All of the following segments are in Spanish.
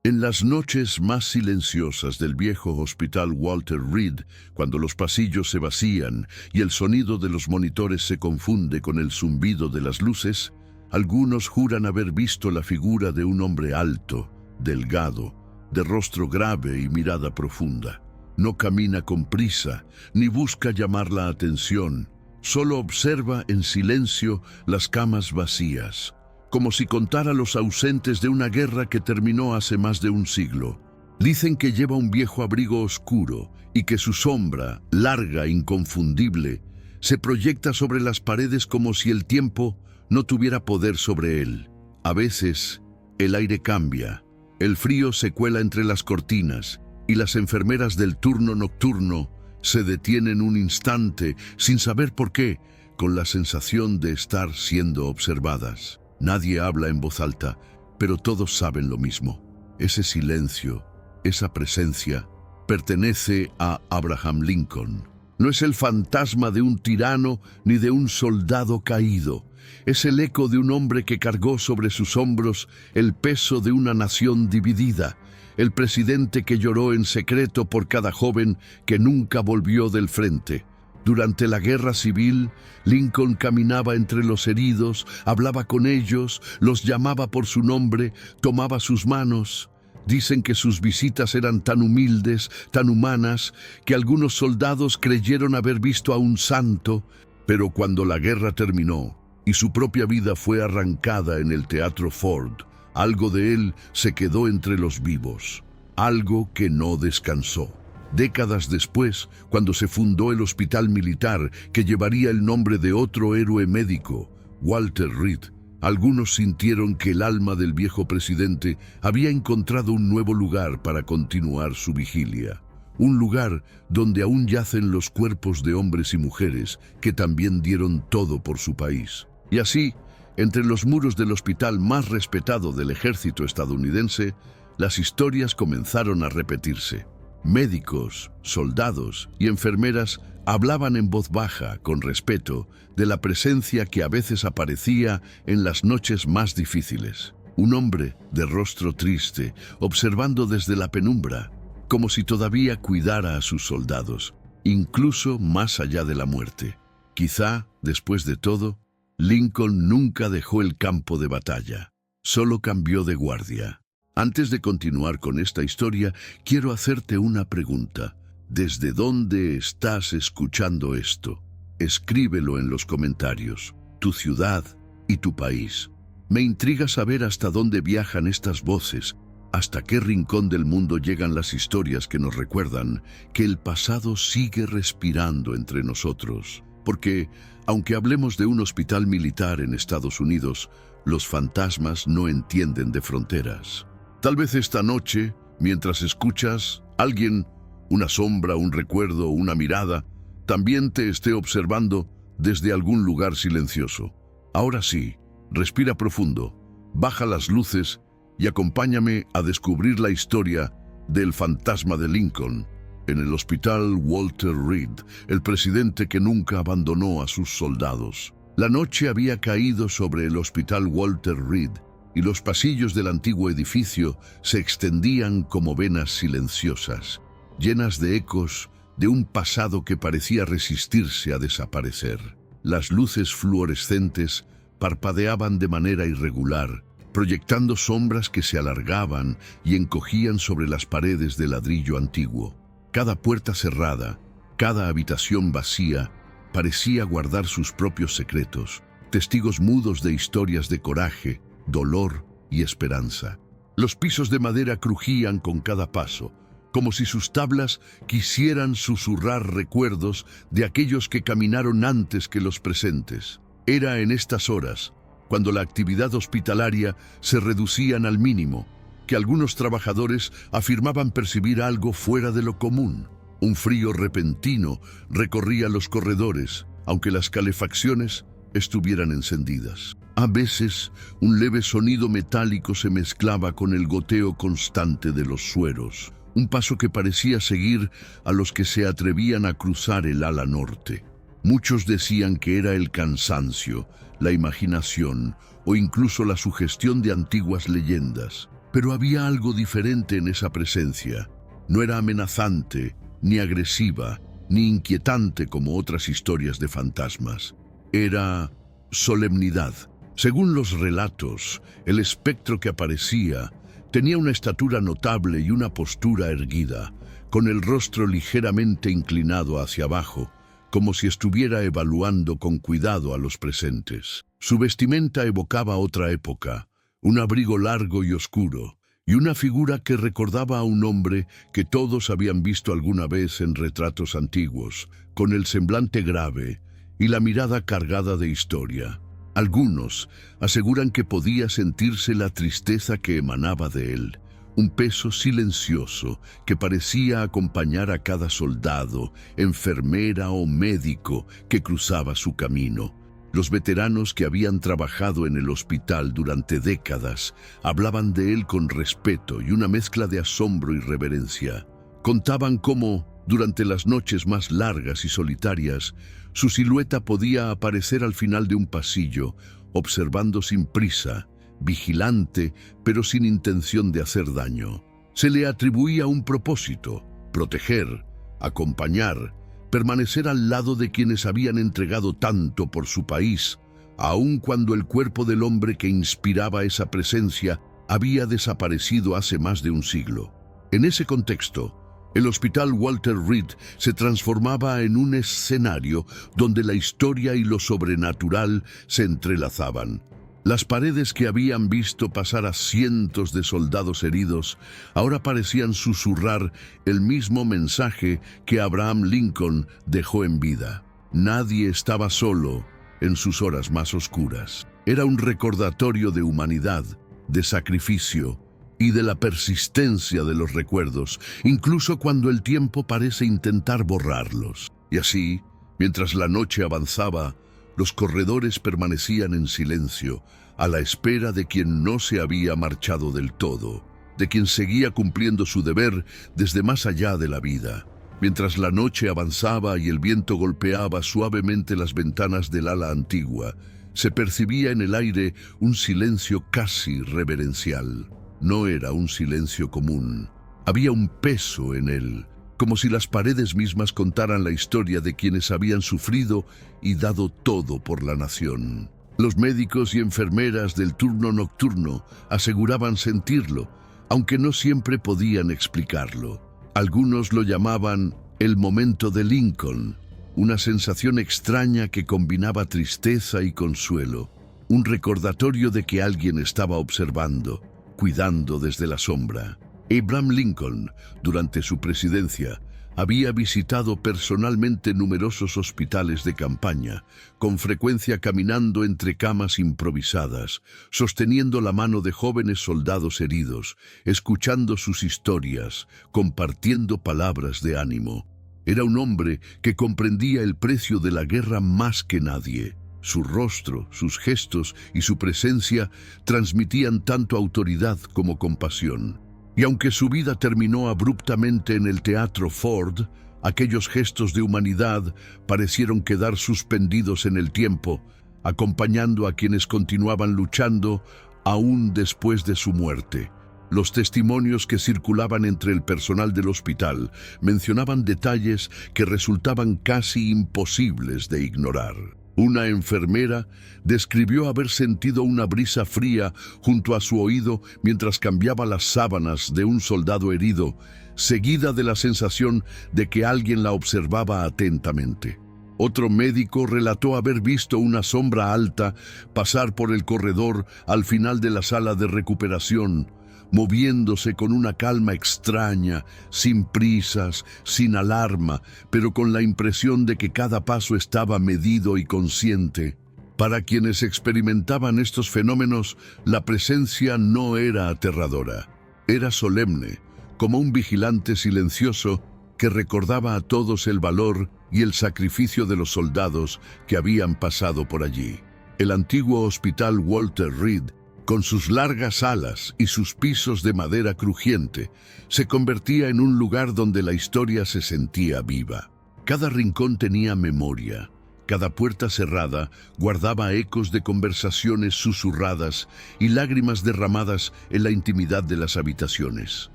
En las noches más silenciosas del viejo Hospital Walter Reed, cuando los pasillos se vacían y el sonido de los monitores se confunde con el zumbido de las luces, algunos juran haber visto la figura de un hombre alto, delgado, de rostro grave y mirada profunda. No camina con prisa, ni busca llamar la atención, solo observa en silencio las camas vacías, como si contara los ausentes de una guerra que terminó hace más de un siglo. Dicen que lleva un viejo abrigo oscuro y que su sombra, larga e inconfundible, se proyecta sobre las paredes como si el tiempo no tuviera poder sobre él. A veces, el aire cambia, el frío se cuela entre las cortinas y las enfermeras del turno nocturno se detienen un instante sin saber por qué, con la sensación de estar siendo observadas. Nadie habla en voz alta, pero todos saben lo mismo. Ese silencio, esa presencia, pertenece a Abraham Lincoln. No es el fantasma de un tirano ni de un soldado caído. Es el eco de un hombre que cargó sobre sus hombros el peso de una nación dividida. El presidente que lloró en secreto por cada joven que nunca volvió del frente. Durante la guerra civil, Lincoln caminaba entre los heridos, hablaba con ellos, los llamaba por su nombre, tomaba sus manos. Dicen que sus visitas eran tan humildes, tan humanas, que algunos soldados creyeron haber visto a un santo, pero cuando la guerra terminó y su propia vida fue arrancada en el Teatro Ford, algo de él se quedó entre los vivos, algo que no descansó. Décadas después, cuando se fundó el hospital militar que llevaría el nombre de otro héroe médico, Walter Reed, algunos sintieron que el alma del viejo presidente había encontrado un nuevo lugar para continuar su vigilia. Un lugar donde aún yacen los cuerpos de hombres y mujeres que también dieron todo por su país. Y así, entre los muros del hospital más respetado del ejército estadounidense, las historias comenzaron a repetirse. Médicos, soldados y enfermeras hablaban en voz baja, con respeto, de la presencia que a veces aparecía en las noches más difíciles. Un hombre de rostro triste, observando desde la penumbra, como si todavía cuidara a sus soldados, incluso más allá de la muerte. Quizá, después de todo, Lincoln nunca dejó el campo de batalla, solo cambió de guardia. Antes de continuar con esta historia, quiero hacerte una pregunta. ¿Desde dónde estás escuchando esto? Escríbelo en los comentarios, tu ciudad y tu país. Me intriga saber hasta dónde viajan estas voces, hasta qué rincón del mundo llegan las historias que nos recuerdan que el pasado sigue respirando entre nosotros. Porque, aunque hablemos de un hospital militar en Estados Unidos, los fantasmas no entienden de fronteras. Tal vez esta noche, mientras escuchas, alguien, una sombra, un recuerdo, una mirada, también te esté observando desde algún lugar silencioso. Ahora sí, respira profundo, baja las luces y acompáñame a descubrir la historia del fantasma de Lincoln en el Hospital Walter Reed, el presidente que nunca abandonó a sus soldados. La noche había caído sobre el Hospital Walter Reed y los pasillos del antiguo edificio se extendían como venas silenciosas, llenas de ecos de un pasado que parecía resistirse a desaparecer. Las luces fluorescentes parpadeaban de manera irregular, proyectando sombras que se alargaban y encogían sobre las paredes de ladrillo antiguo. Cada puerta cerrada, cada habitación vacía, parecía guardar sus propios secretos, testigos mudos de historias de coraje, dolor y esperanza. Los pisos de madera crujían con cada paso, como si sus tablas quisieran susurrar recuerdos de aquellos que caminaron antes que los presentes. Era en estas horas, cuando la actividad hospitalaria se reducía al mínimo, que algunos trabajadores afirmaban percibir algo fuera de lo común. Un frío repentino recorría los corredores, aunque las calefacciones estuvieran encendidas. A veces, un leve sonido metálico se mezclaba con el goteo constante de los sueros, un paso que parecía seguir a los que se atrevían a cruzar el ala norte. Muchos decían que era el cansancio, la imaginación o incluso la sugestión de antiguas leyendas. Pero había algo diferente en esa presencia. No era amenazante, ni agresiva, ni inquietante como otras historias de fantasmas. Era solemnidad. Según los relatos, el espectro que aparecía tenía una estatura notable y una postura erguida, con el rostro ligeramente inclinado hacia abajo, como si estuviera evaluando con cuidado a los presentes. Su vestimenta evocaba otra época, un abrigo largo y oscuro, y una figura que recordaba a un hombre que todos habían visto alguna vez en retratos antiguos, con el semblante grave y la mirada cargada de historia. Algunos aseguran que podía sentirse la tristeza que emanaba de él, un peso silencioso que parecía acompañar a cada soldado, enfermera o médico que cruzaba su camino. Los veteranos que habían trabajado en el hospital durante décadas hablaban de él con respeto y una mezcla de asombro y reverencia. Contaban cómo, durante las noches más largas y solitarias, su silueta podía aparecer al final de un pasillo, observando sin prisa, vigilante, pero sin intención de hacer daño. Se le atribuía un propósito: proteger, acompañar, permanecer al lado de quienes habían entregado tanto por su país, aun cuando el cuerpo del hombre que inspiraba esa presencia había desaparecido hace más de un siglo. En ese contexto, el Hospital Walter Reed se transformaba en un escenario donde la historia y lo sobrenatural se entrelazaban. Las paredes que habían visto pasar a cientos de soldados heridos ahora parecían susurrar el mismo mensaje que Abraham Lincoln dejó en vida. Nadie estaba solo en sus horas más oscuras. Era un recordatorio de humanidad, de sacrificio y de la persistencia de los recuerdos, incluso cuando el tiempo parece intentar borrarlos. Y así, mientras la noche avanzaba, los corredores permanecían en silencio, a la espera de quien no se había marchado del todo, de quien seguía cumpliendo su deber desde más allá de la vida. Mientras la noche avanzaba y el viento golpeaba suavemente las ventanas del ala antigua, se percibía en el aire un silencio casi reverencial. No era un silencio común. Había un peso en él, como si las paredes mismas contaran la historia de quienes habían sufrido y dado todo por la nación. Los médicos y enfermeras del turno nocturno aseguraban sentirlo, aunque no siempre podían explicarlo. Algunos lo llamaban el momento de Lincoln, una sensación extraña que combinaba tristeza y consuelo, un recordatorio de que alguien estaba observando, cuidando desde la sombra. Abraham Lincoln, durante su presidencia, había visitado personalmente numerosos hospitales de campaña, con frecuencia caminando entre camas improvisadas, sosteniendo la mano de jóvenes soldados heridos, escuchando sus historias, compartiendo palabras de ánimo. Era un hombre que comprendía el precio de la guerra más que nadie. Su rostro, sus gestos y su presencia transmitían tanto autoridad como compasión. Y aunque su vida terminó abruptamente en el Teatro Ford, aquellos gestos de humanidad parecieron quedar suspendidos en el tiempo, acompañando a quienes continuaban luchando aún después de su muerte. Los testimonios que circulaban entre el personal del hospital mencionaban detalles que resultaban casi imposibles de ignorar. Una enfermera describió haber sentido una brisa fría junto a su oído mientras cambiaba las sábanas de un soldado herido, seguida de la sensación de que alguien la observaba atentamente. Otro médico relató haber visto una sombra alta pasar por el corredor al final de la sala de recuperación, moviéndose con una calma extraña, sin prisas, sin alarma, pero con la impresión de que cada paso estaba medido y consciente. Para quienes experimentaban estos fenómenos, la presencia no era aterradora, era solemne, como un vigilante silencioso que recordaba a todos el valor y el sacrificio de los soldados que habían pasado por allí. El antiguo Hospital Walter Reed, con sus largas alas y sus pisos de madera crujiente, se convertía en un lugar donde la historia se sentía viva. Cada rincón tenía memoria, Cada puerta cerrada guardaba ecos de conversaciones susurradas y lágrimas derramadas en la intimidad de las habitaciones.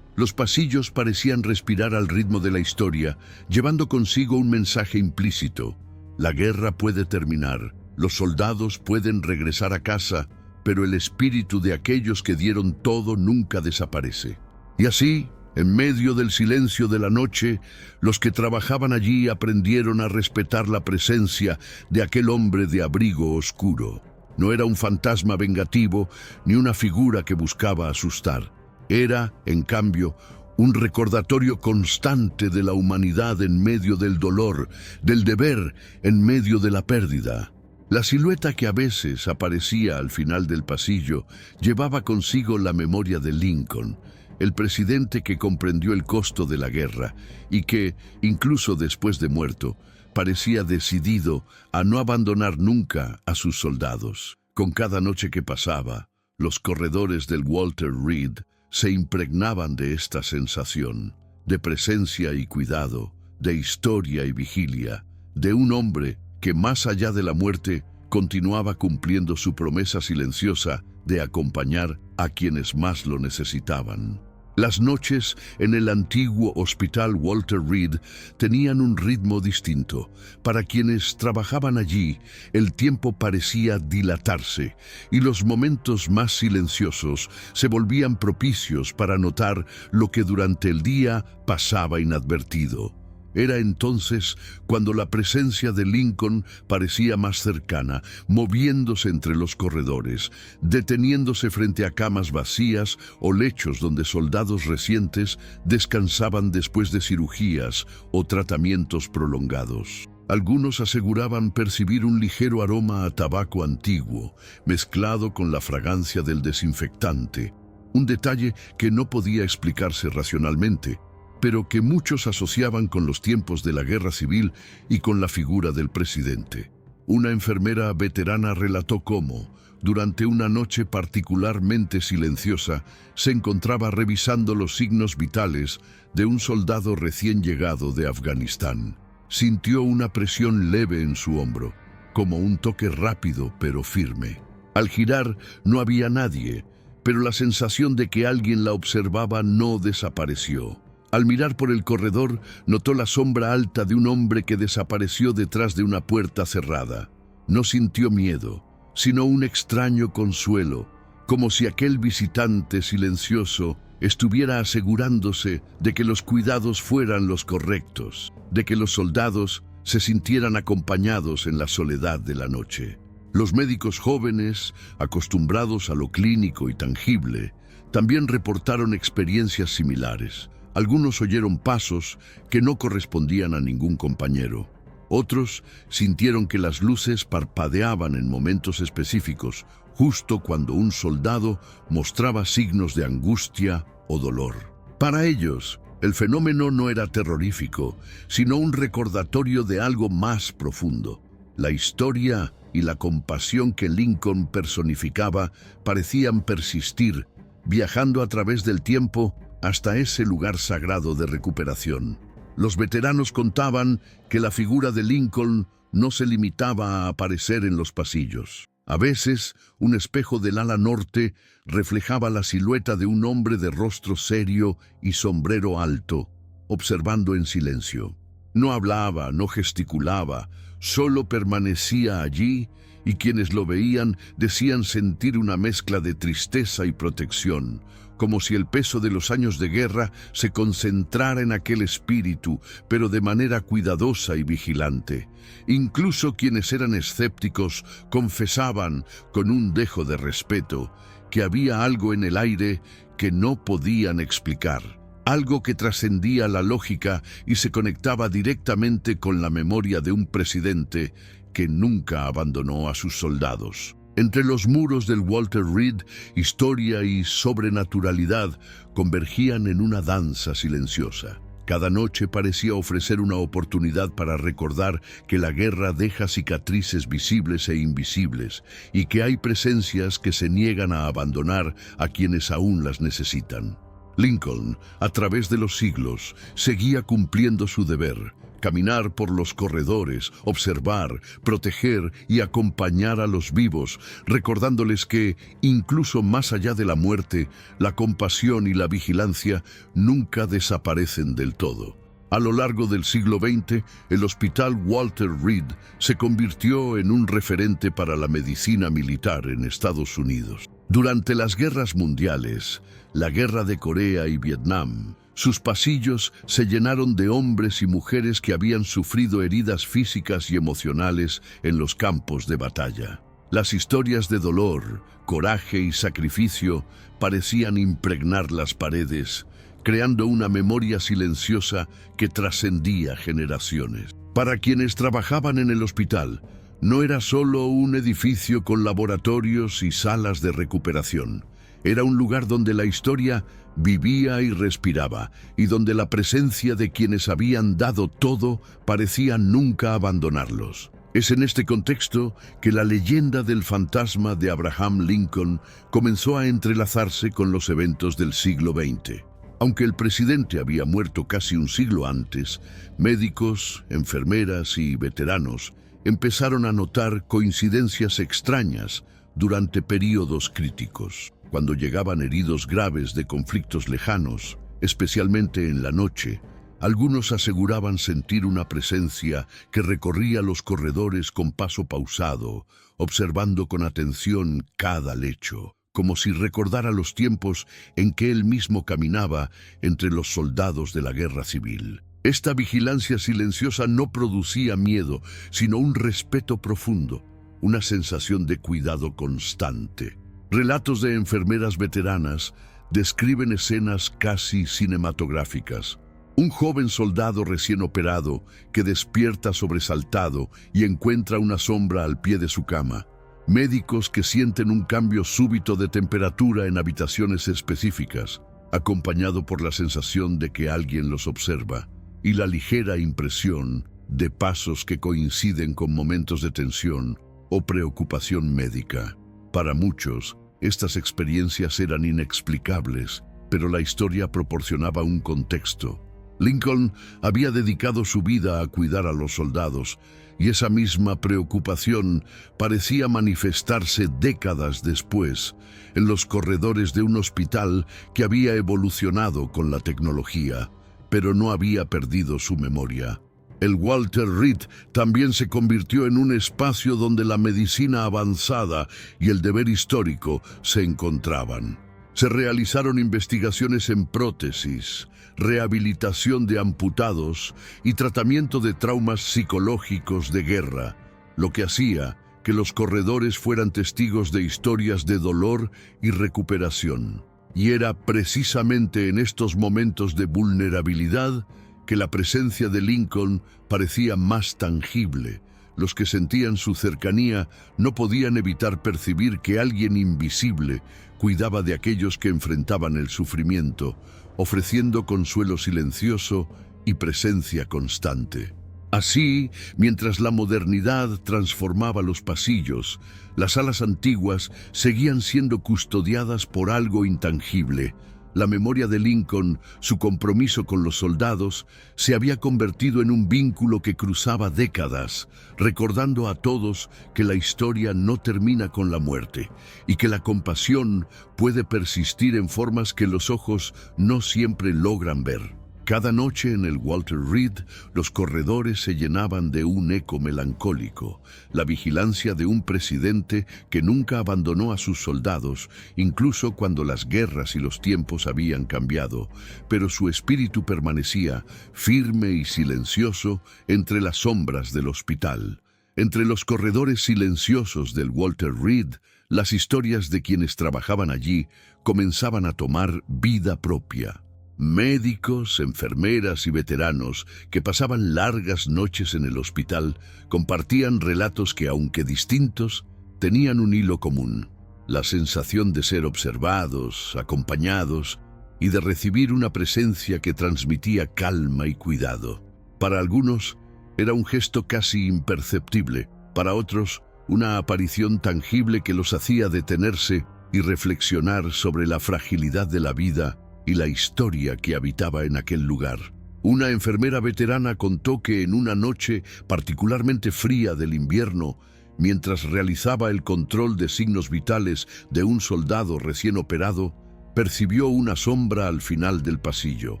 Los pasillos parecían respirar al ritmo de la historia, llevando consigo un mensaje implícito. La guerra puede terminar, los soldados pueden regresar a casa, pero el espíritu de aquellos que dieron todo nunca desaparece. Y así, en medio del silencio de la noche, los que trabajaban allí aprendieron a respetar la presencia de aquel hombre de abrigo oscuro. No era un fantasma vengativo ni una figura que buscaba asustar. Era, en cambio, un recordatorio constante de la humanidad en medio del dolor, del deber en medio de la pérdida. La silueta que a veces aparecía al final del pasillo llevaba consigo la memoria de Lincoln, el presidente que comprendió el costo de la guerra y que, incluso después de muerto, parecía decidido a no abandonar nunca a sus soldados. Con cada noche que pasaba, los corredores del Walter Reed se impregnaban de esta sensación, de presencia y cuidado, de historia y vigilia, de un hombre que más allá de la muerte continuaba cumpliendo su promesa silenciosa de acompañar a quienes más lo necesitaban. Las noches en el antiguo Hospital Walter Reed tenían un ritmo distinto. Para quienes trabajaban allí, el tiempo parecía dilatarse y los momentos más silenciosos se volvían propicios para notar lo que durante el día pasaba inadvertido. Era entonces cuando la presencia de Lincoln parecía más cercana, moviéndose entre los corredores, deteniéndose frente a camas vacías o lechos donde soldados recientes descansaban después de cirugías o tratamientos prolongados. Algunos aseguraban percibir un ligero aroma a tabaco antiguo, mezclado con la fragancia del desinfectante, un detalle que no podía explicarse racionalmente, pero que muchos asociaban con los tiempos de la guerra civil y con la figura del presidente. Una enfermera veterana relató cómo, durante una noche particularmente silenciosa, se encontraba revisando los signos vitales de un soldado recién llegado de Afganistán. Sintió una presión leve en su hombro, como un toque rápido pero firme. Al girar no había nadie, pero la sensación de que alguien la observaba no desapareció. Al mirar por el corredor, notó la sombra alta de un hombre que desapareció detrás de una puerta cerrada. No sintió miedo, sino un extraño consuelo, como si aquel visitante silencioso estuviera asegurándose de que los cuidados fueran los correctos, de que los soldados se sintieran acompañados en la soledad de la noche. Los médicos jóvenes, acostumbrados a lo clínico y tangible, también reportaron experiencias similares. Algunos oyeron pasos que no correspondían a ningún compañero. Otros sintieron que las luces parpadeaban en momentos específicos, justo cuando un soldado mostraba signos de angustia o dolor. Para ellos, el fenómeno no era terrorífico, sino un recordatorio de algo más profundo. La historia y la compasión que Lincoln personificaba parecían persistir, viajando a través del tiempo hasta ese lugar sagrado de recuperación. Los veteranos contaban que la figura de Lincoln no se limitaba a aparecer en los pasillos. A veces, un espejo del ala norte reflejaba la silueta de un hombre de rostro serio y sombrero alto, observando en silencio. No hablaba, no gesticulaba, solo permanecía allí, y quienes lo veían decían sentir una mezcla de tristeza y protección, como si el peso de los años de guerra se concentrara en aquel espíritu, pero de manera cuidadosa y vigilante. Incluso quienes eran escépticos confesaban, con un dejo de respeto, que había algo en el aire que no podían explicar, algo que trascendía la lógica y se conectaba directamente con la memoria de un presidente que nunca abandonó a sus soldados. Entre los muros del Walter Reed, historia y sobrenaturalidad convergían en una danza silenciosa. Cada noche parecía ofrecer una oportunidad para recordar que la guerra deja cicatrices visibles e invisibles y que hay presencias que se niegan a abandonar a quienes aún las necesitan. Lincoln, a través de los siglos, seguía cumpliendo su deber: caminar por los corredores, observar, proteger y acompañar a los vivos, recordándoles que, incluso más allá de la muerte, la compasión y la vigilancia nunca desaparecen del todo. A lo largo del siglo XX, el Hospital Walter Reed se convirtió en un referente para la medicina militar en Estados Unidos. Durante las guerras mundiales, la guerra de Corea y Vietnam, sus pasillos se llenaron de hombres y mujeres que habían sufrido heridas físicas y emocionales en los campos de batalla. Las historias de dolor, coraje y sacrificio parecían impregnar las paredes, creando una memoria silenciosa que trascendía generaciones. Para quienes trabajaban en el hospital, no era solo un edificio con laboratorios y salas de recuperación. Era un lugar donde la historia vivía y respiraba, y donde la presencia de quienes habían dado todo parecía nunca abandonarlos. Es en este contexto que la leyenda del fantasma de Abraham Lincoln comenzó a entrelazarse con los eventos del siglo XX. Aunque el presidente había muerto casi un siglo antes, médicos, enfermeras y veteranos empezaron a notar coincidencias extrañas durante períodos críticos. Cuando llegaban heridos graves de conflictos lejanos, especialmente en la noche, algunos aseguraban sentir una presencia que recorría los corredores con paso pausado, observando con atención cada lecho, como si recordara los tiempos en que él mismo caminaba entre los soldados de la guerra civil. Esta vigilancia silenciosa no producía miedo, sino un respeto profundo, una sensación de cuidado constante. Relatos de enfermeras veteranas describen escenas casi cinematográficas. Un joven soldado recién operado que despierta sobresaltado y encuentra una sombra al pie de su cama. Médicos que sienten un cambio súbito de temperatura en habitaciones específicas, acompañado por la sensación de que alguien los observa, y la ligera impresión de pasos que coinciden con momentos de tensión o preocupación médica. Para muchos, estas experiencias eran inexplicables, pero la historia proporcionaba un contexto. Lincoln había dedicado su vida a cuidar a los soldados, y esa misma preocupación parecía manifestarse décadas después, en los corredores de un hospital que había evolucionado con la tecnología, pero no había perdido su memoria. El Walter Reed también se convirtió en un espacio donde la medicina avanzada y el deber histórico se encontraban. Se realizaron investigaciones en prótesis, rehabilitación de amputados y tratamiento de traumas psicológicos de guerra, lo que hacía que los corredores fueran testigos de historias de dolor y recuperación. Y era precisamente en estos momentos de vulnerabilidad que la presencia de Lincoln parecía más tangible. Los que sentían su cercanía no podían evitar percibir que alguien invisible cuidaba de aquellos que enfrentaban el sufrimiento, ofreciendo consuelo silencioso y presencia constante. Así, mientras la modernidad transformaba los pasillos, las salas antiguas seguían siendo custodiadas por algo intangible. La memoria de Lincoln, su compromiso con los soldados, se había convertido en un vínculo que cruzaba décadas, recordando a todos que la historia no termina con la muerte y que la compasión puede persistir en formas que los ojos no siempre logran ver. Cada noche en el Walter Reed, los corredores se llenaban de un eco melancólico, la vigilancia de un presidente que nunca abandonó a sus soldados, incluso cuando las guerras y los tiempos habían cambiado, pero su espíritu permanecía firme y silencioso entre las sombras del hospital. Entre los corredores silenciosos del Walter Reed, las historias de quienes trabajaban allí comenzaban a tomar vida propia. Médicos, enfermeras y veteranos que pasaban largas noches en el hospital compartían relatos que, aunque distintos, tenían un hilo común: la sensación de ser observados, acompañados y de recibir una presencia que transmitía calma y cuidado. Para algunos era un gesto casi imperceptible, para otros una aparición tangible que los hacía detenerse y reflexionar sobre la fragilidad de la vida y la historia que habitaba en aquel lugar. Una enfermera veterana contó que en una noche particularmente fría del invierno, mientras realizaba el control de signos vitales de un soldado recién operado, percibió una sombra al final del pasillo.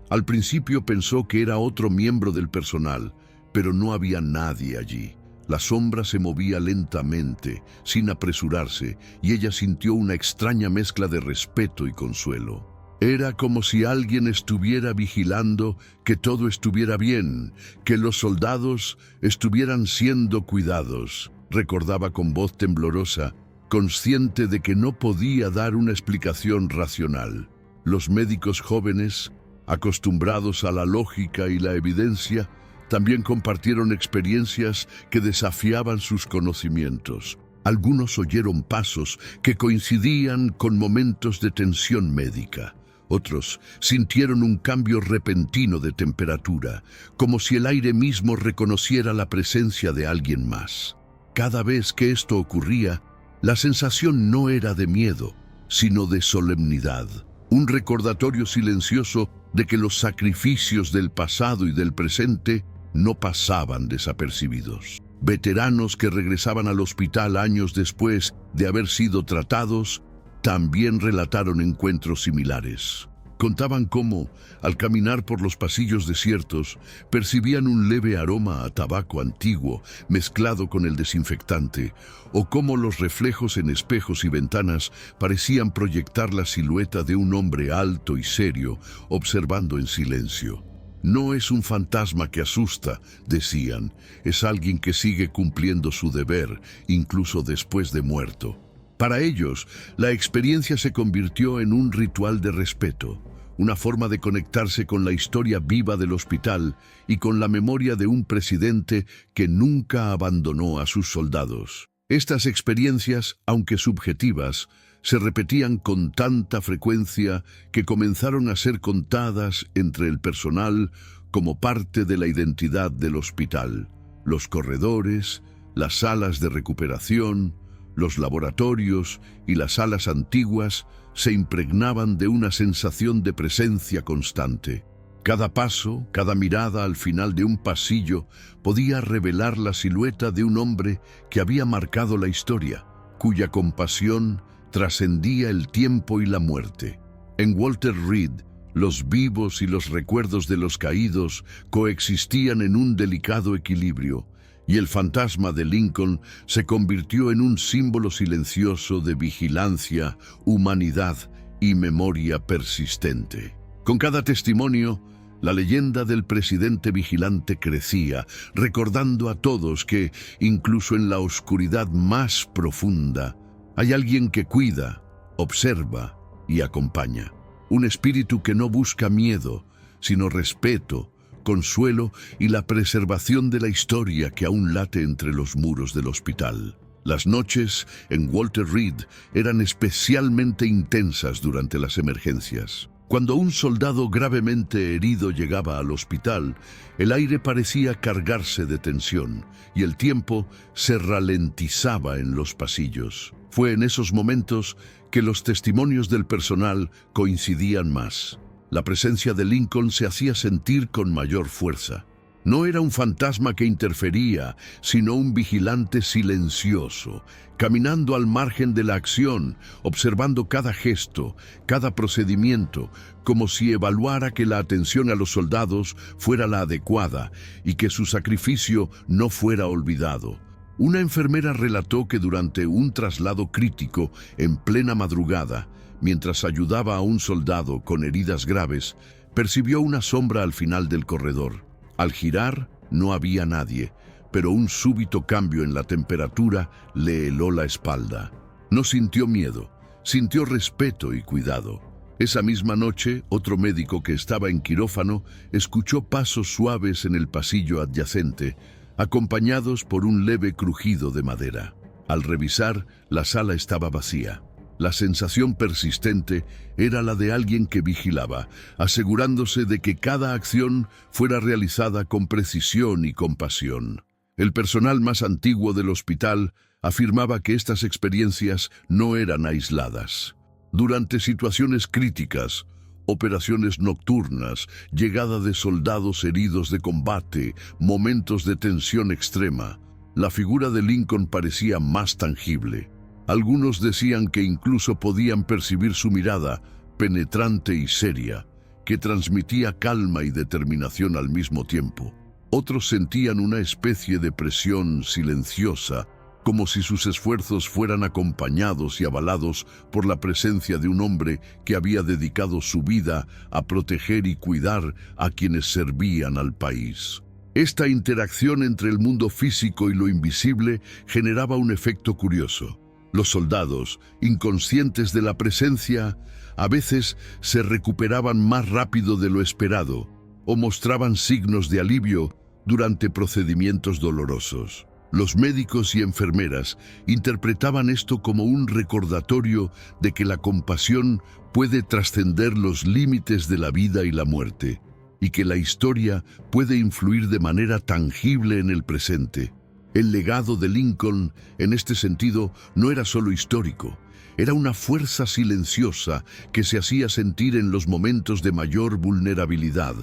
Al principio pensó que era otro miembro del personal, pero no había nadie allí. La sombra se movía lentamente, sin apresurarse, y ella sintió una extraña mezcla de respeto y consuelo. Era como si alguien estuviera vigilando que todo estuviera bien, que los soldados estuvieran siendo cuidados, recordaba con voz temblorosa, consciente de que no podía dar una explicación racional. Los médicos jóvenes, acostumbrados a la lógica y la evidencia, también compartieron experiencias que desafiaban sus conocimientos. Algunos oyeron pasos que coincidían con momentos de tensión médica. Otros sintieron un cambio repentino de temperatura, como si el aire mismo reconociera la presencia de alguien más. Cada vez que esto ocurría, la sensación no era de miedo, sino de solemnidad. Un recordatorio silencioso de que los sacrificios del pasado y del presente no pasaban desapercibidos. Veteranos que regresaban al hospital años después de haber sido tratados también relataron encuentros similares. Contaban cómo, al caminar por los pasillos desiertos, percibían un leve aroma a tabaco antiguo mezclado con el desinfectante, o cómo los reflejos en espejos y ventanas parecían proyectar la silueta de un hombre alto y serio, observando en silencio. No es un fantasma que asusta, decían, es alguien que sigue cumpliendo su deber, incluso después de muerto. Para ellos, la experiencia se convirtió en un ritual de respeto, una forma de conectarse con la historia viva del hospital y con la memoria de un presidente que nunca abandonó a sus soldados. Estas experiencias, aunque subjetivas, se repetían con tanta frecuencia que comenzaron a ser contadas entre el personal como parte de la identidad del hospital. Los corredores, las salas de recuperación, los laboratorios y las salas antiguas se impregnaban de una sensación de presencia constante. Cada paso, cada mirada al final de un pasillo podía revelar la silueta de un hombre que había marcado la historia, cuya compasión trascendía el tiempo y la muerte. En Walter Reed, los vivos y los recuerdos de los caídos coexistían en un delicado equilibrio, y el fantasma de Lincoln se convirtió en un símbolo silencioso de vigilancia, humanidad y memoria persistente. Con cada testimonio, la leyenda del presidente vigilante crecía, recordando a todos que, incluso en la oscuridad más profunda, hay alguien que cuida, observa y acompaña. Un espíritu que no busca miedo, sino respeto, consuelo y la preservación de la historia que aún late entre los muros del hospital. Las noches en Walter Reed eran especialmente intensas durante las emergencias. Cuando un soldado gravemente herido llegaba al hospital, el aire parecía cargarse de tensión y el tiempo se ralentizaba en los pasillos. Fue en esos momentos que los testimonios del personal coincidían más. La presencia de Lincoln se hacía sentir con mayor fuerza. No era un fantasma que interfería, sino un vigilante silencioso, caminando al margen de la acción, observando cada gesto, cada procedimiento, como si evaluara que la atención a los soldados fuera la adecuada y que su sacrificio no fuera olvidado. Una enfermera relató que durante un traslado crítico en plena madrugada, mientras ayudaba a un soldado con heridas graves, percibió una sombra al final del corredor. Al girar, no había nadie, pero un súbito cambio en la temperatura le heló la espalda. No sintió miedo, sintió respeto y cuidado. Esa misma noche, otro médico que estaba en quirófano escuchó pasos suaves en el pasillo adyacente, acompañados por un leve crujido de madera. Al revisar, la sala estaba vacía. La sensación persistente era la de alguien que vigilaba, asegurándose de que cada acción fuera realizada con precisión y compasión. El personal más antiguo del hospital afirmaba que estas experiencias no eran aisladas. Durante situaciones críticas, Operaciones nocturnas, llegada de soldados heridos de combate, momentos de tensión extrema. La figura de Lincoln parecía más tangible. Algunos decían que incluso podían percibir su mirada, penetrante y seria, que transmitía calma y determinación al mismo tiempo. Otros sentían una especie de presión silenciosa, como si sus esfuerzos fueran acompañados y avalados por la presencia de un hombre que había dedicado su vida a proteger y cuidar a quienes servían al país. Esta interacción entre el mundo físico y lo invisible generaba un efecto curioso. Los soldados, inconscientes de la presencia, a veces se recuperaban más rápido de lo esperado o mostraban signos de alivio durante procedimientos dolorosos. Los médicos y enfermeras interpretaban esto como un recordatorio de que la compasión puede trascender los límites de la vida y la muerte, y que la historia puede influir de manera tangible en el presente. El legado de Lincoln, en este sentido, no era solo histórico, era una fuerza silenciosa que se hacía sentir en los momentos de mayor vulnerabilidad,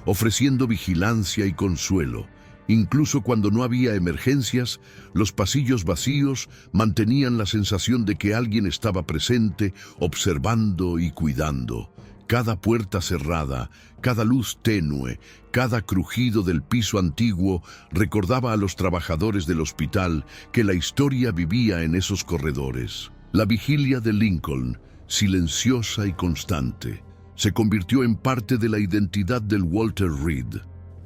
ofreciendo vigilancia y consuelo. Incluso cuando no había emergencias, los pasillos vacíos mantenían la sensación de que alguien estaba presente, observando y cuidando. Cada puerta cerrada, cada luz tenue, cada crujido del piso antiguo recordaba a los trabajadores del hospital que la historia vivía en esos corredores. La vigilia de Lincoln, silenciosa y constante, se convirtió en parte de la identidad del Walter Reed.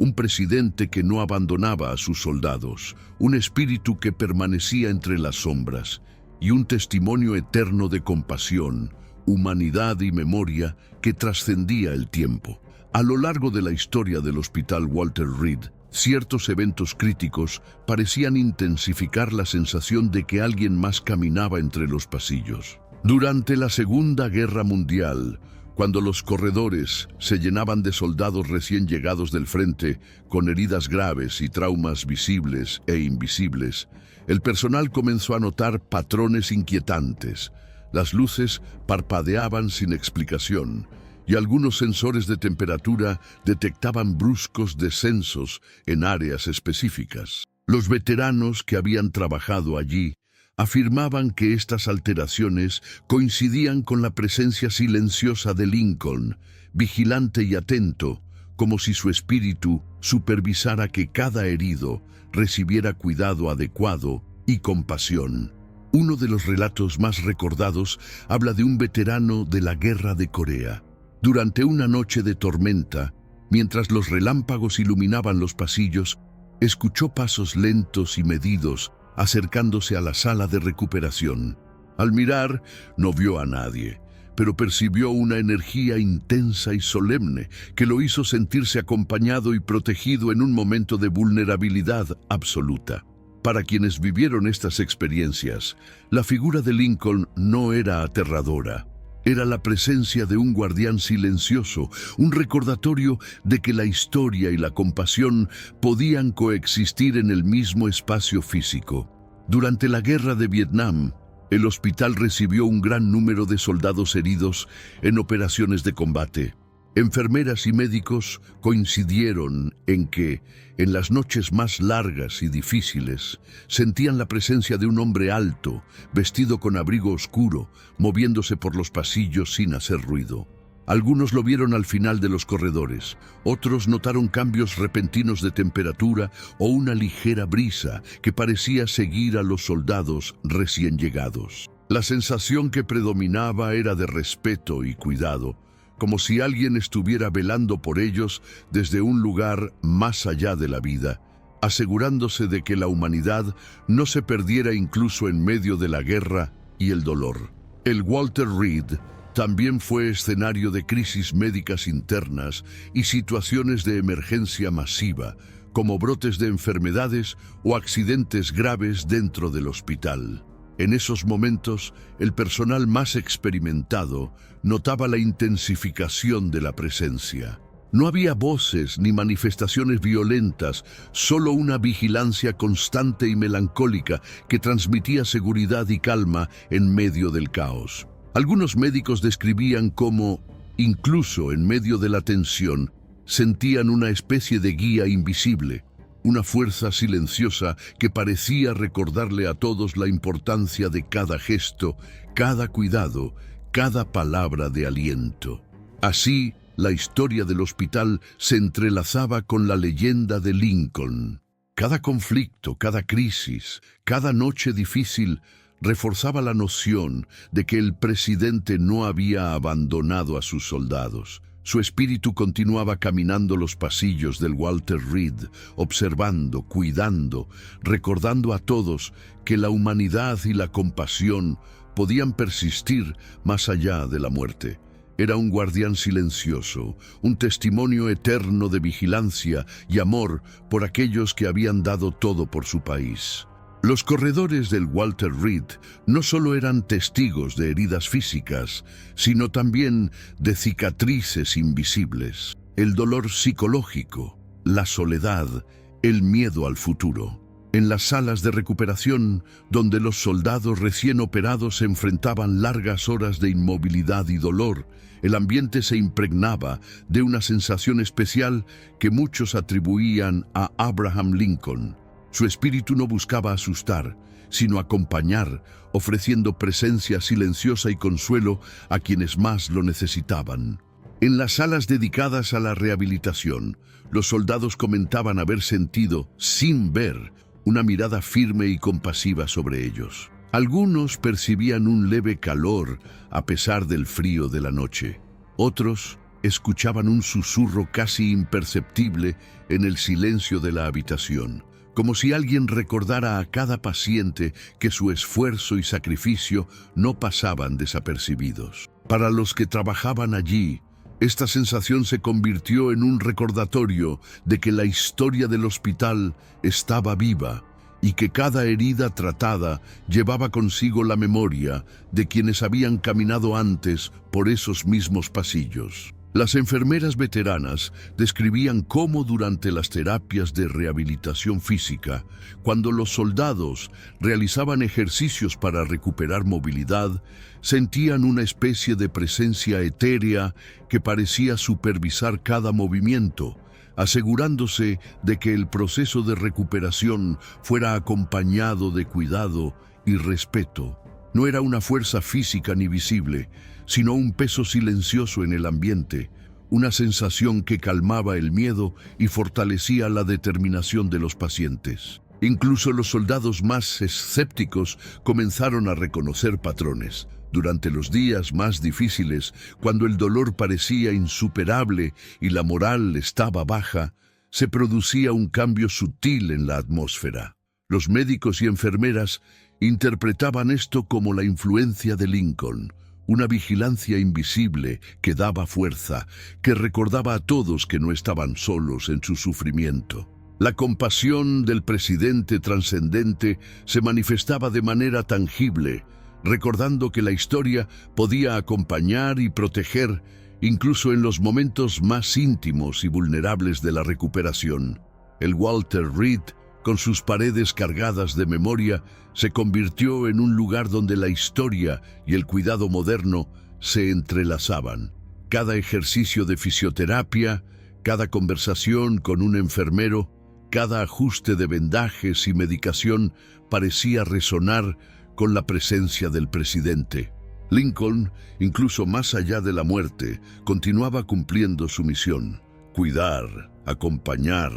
Un presidente que no abandonaba a sus soldados, un espíritu que permanecía entre las sombras y un testimonio eterno de compasión, humanidad y memoria que trascendía el tiempo. A lo largo de la historia del Hospital Walter Reed, ciertos eventos críticos parecían intensificar la sensación de que alguien más caminaba entre los pasillos. Durante la Segunda Guerra Mundial, cuando los corredores se llenaban de soldados recién llegados del frente, con heridas graves y traumas visibles e invisibles, el personal comenzó a notar patrones inquietantes. Las luces parpadeaban sin explicación, y algunos sensores de temperatura detectaban bruscos descensos en áreas específicas. Los veteranos que habían trabajado allí afirmaban que estas alteraciones coincidían con la presencia silenciosa de Lincoln, vigilante y atento, como si su espíritu supervisara que cada herido recibiera cuidado adecuado y compasión. Uno de los relatos más recordados habla de un veterano de la Guerra de Corea. Durante una noche de tormenta, mientras los relámpagos iluminaban los pasillos, escuchó pasos lentos y medidos acercándose a la sala de recuperación. Al mirar, no vio a nadie, pero percibió una energía intensa y solemne que lo hizo sentirse acompañado y protegido en un momento de vulnerabilidad absoluta. Para quienes vivieron estas experiencias, la figura de Lincoln no era aterradora. Era la presencia de un guardián silencioso, un recordatorio de que la historia y la compasión podían coexistir en el mismo espacio físico. Durante la Guerra de Vietnam, el hospital recibió un gran número de soldados heridos en operaciones de combate. Enfermeras y médicos coincidieron en que, en las noches más largas y difíciles, sentían la presencia de un hombre alto, vestido con abrigo oscuro, moviéndose por los pasillos sin hacer ruido. Algunos lo vieron al final de los corredores, otros notaron cambios repentinos de temperatura o una ligera brisa que parecía seguir a los soldados recién llegados. La sensación que predominaba era de respeto y cuidado, como si alguien estuviera velando por ellos desde un lugar más allá de la vida, asegurándose de que la humanidad no se perdiera incluso en medio de la guerra y el dolor. El Walter Reed también fue escenario de crisis médicas internas y situaciones de emergencia masiva, como brotes de enfermedades o accidentes graves dentro del hospital. En esos momentos, el personal más experimentado notaba la intensificación de la presencia. No había voces ni manifestaciones violentas, solo una vigilancia constante y melancólica que transmitía seguridad y calma en medio del caos. Algunos médicos describían como Incluso en medio de la tensión, sentían una especie de guía invisible, una fuerza silenciosa que parecía recordarle a todos la importancia de cada gesto, cada cuidado, cada palabra de aliento. Así, la historia del hospital se entrelazaba con la leyenda de Lincoln. Cada conflicto, cada crisis, cada noche difícil reforzaba la noción de que el presidente no había abandonado a sus soldados. Su espíritu continuaba caminando los pasillos del Walter Reed, observando, cuidando, recordando a todos que la humanidad y la compasión podían persistir más allá de la muerte. Era un guardián silencioso, un testimonio eterno de vigilancia y amor por aquellos que habían dado todo por su país. Los corredores del Walter Reed no solo eran testigos de heridas físicas, sino también de cicatrices invisibles, el dolor psicológico, la soledad, el miedo al futuro. En las salas de recuperación, donde los soldados recién operados se enfrentaban largas horas de inmovilidad y dolor, el ambiente se impregnaba de una sensación especial que muchos atribuían a Abraham Lincoln. Su espíritu no buscaba asustar, sino acompañar, ofreciendo presencia silenciosa y consuelo a quienes más lo necesitaban. En las salas dedicadas a la rehabilitación, los soldados comentaban haber sentido, sin ver, una mirada firme y compasiva sobre ellos. Algunos percibían un leve calor a pesar del frío de la noche. Otros escuchaban un susurro casi imperceptible en el silencio de la habitación, como si alguien recordara a cada paciente que su esfuerzo y sacrificio no pasaban desapercibidos. Para los que trabajaban allí, esta sensación se convirtió en un recordatorio de que la historia del hospital estaba viva y que cada herida tratada llevaba consigo la memoria de quienes habían caminado antes por esos mismos pasillos. Las enfermeras veteranas describían cómo durante las terapias de rehabilitación física, cuando los soldados realizaban ejercicios para recuperar movilidad, sentían una especie de presencia etérea que parecía supervisar cada movimiento, asegurándose de que el proceso de recuperación fuera acompañado de cuidado y respeto. No era una fuerza física ni visible, sino un peso silencioso en el ambiente, una sensación que calmaba el miedo y fortalecía la determinación de los pacientes. Incluso los soldados más escépticos comenzaron a reconocer patrones. Durante los días más difíciles, cuando el dolor parecía insuperable y la moral estaba baja, se producía un cambio sutil en la atmósfera. Los médicos y enfermeras interpretaban esto como la influencia de Lincoln, una vigilancia invisible que daba fuerza, que recordaba a todos que no estaban solos en su sufrimiento. La compasión del presidente trascendente se manifestaba de manera tangible, recordando que la historia podía acompañar y proteger incluso en los momentos más íntimos y vulnerables de la recuperación. El Walter Reed, con sus paredes cargadas de memoria, se convirtió en un lugar donde la historia y el cuidado moderno se entrelazaban. Cada ejercicio de fisioterapia, cada conversación con un enfermero, cada ajuste de vendajes y medicación parecía resonar con la presencia del presidente. Lincoln, incluso más allá de la muerte, continuaba cumpliendo su misión: cuidar, acompañar,